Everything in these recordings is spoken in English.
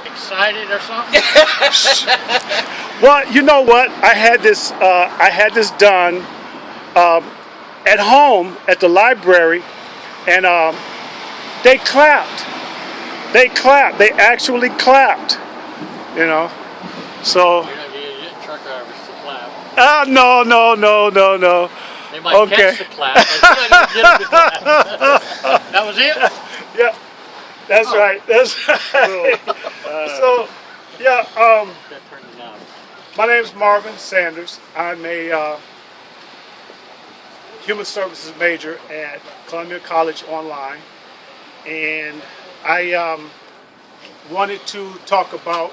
Excited or something? Well, you know what? I had this done at home at the library, and they clapped. They clapped. They actually clapped. You know. So. You're not going to get truck drivers to clap. No. They might catch the clap, but you're not going to get them to clap. That was it? Yeah. That's right. That's right. So, yeah. That turned it on. My name is Marvin Sanders. I'm a human services major at Columbia College Online, and I wanted to talk about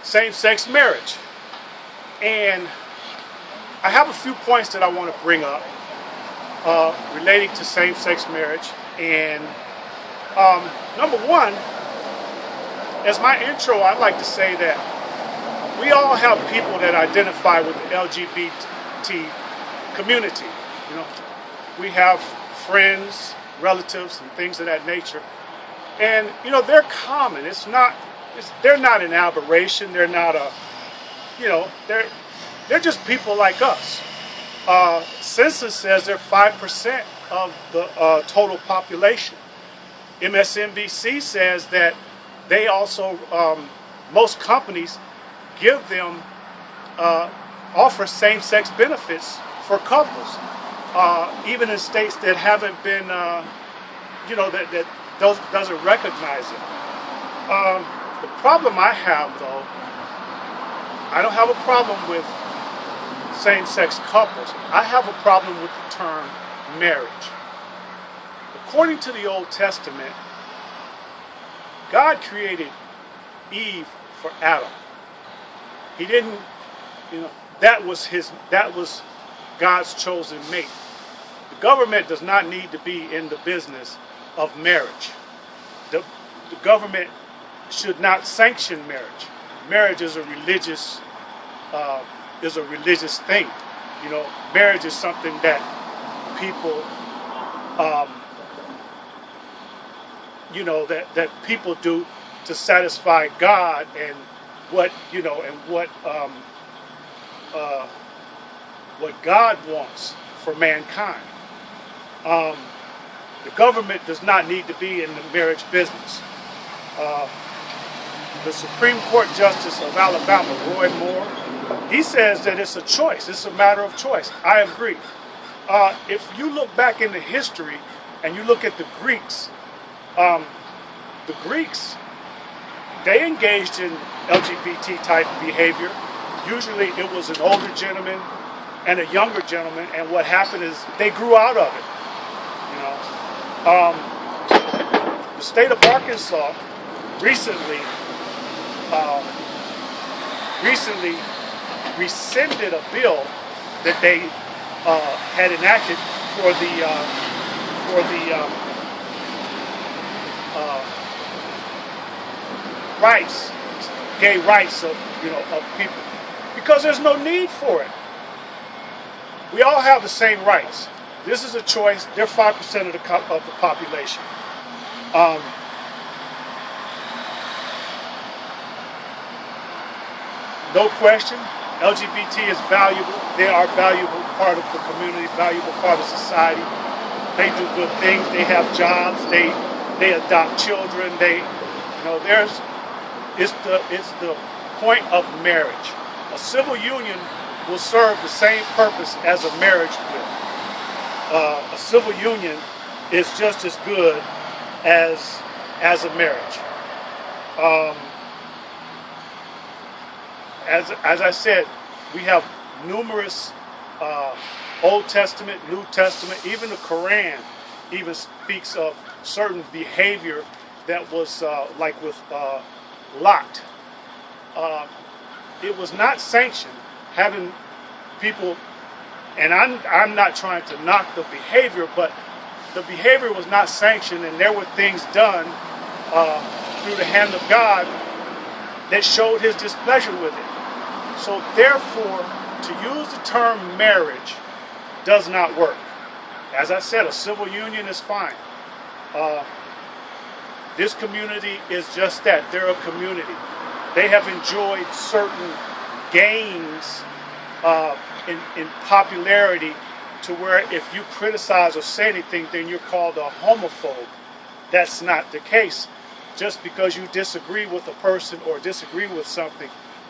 same-sex marriage. And I have a few points that I want to bring up relating to same-sex marriage. And number one, as my intro, I'd like to say that we all have people that identify with the LGBT community. You know, we have friends, relatives, and things of that nature. And you know, they're common. They're not an aberration. They're not they're just people like us. Census says they're 5% of the total population. MSNBC says that they also, most companies give them, offer same-sex benefits for couples, even in states that haven't been, that doesn't recognize it. The problem I have, though, I don't have a problem with same-sex couples. I have a problem with the term marriage. According to the Old Testament, God created Eve for Adam. He didn't, that was God's chosen mate. The government does not need to be in the business of marriage. The government should not sanction marriage. Marriage is a religious thing. You know, marriage is something that people, that people do to satisfy God and what God wants for mankind. The government does not need to be in the marriage business. The Supreme Court Justice of Alabama, Roy Moore, he says that it's a choice. It's a matter of choice. I agree. If you look back into history and you look at the Greeks, they engaged in LGBT type behavior. Usually it was an older gentleman and a younger gentleman, and what happened is they grew out of it. The state of Arkansas recently rescinded a bill that they had enacted for the rights, gay rights of people, because there's no need for it. We all have the same rights. This is a choice. They're 5% of the population. No question, LGBT is valuable. They are a valuable part of the community, valuable part of society. They do good things. They have jobs. They adopt children. It's the point of marriage. A civil union will serve the same purpose as a marriage will. A civil union is just as good as a marriage. As I said, we have numerous Old Testament, New Testament, even the Quran even speaks of certain behavior that was like with Lot. It was not sanctioned having people, and I'm not trying to knock the behavior, but the behavior was not sanctioned, and there were things done through the hand of God that showed his displeasure with it. So therefore, to use the term marriage does not work. As I said, a civil union is fine. This community is just that. They're a community. They have enjoyed certain gains in popularity to where if you criticize or say anything, then you're called a homophobe. That's not the case. Just because you disagree with a person or disagree with something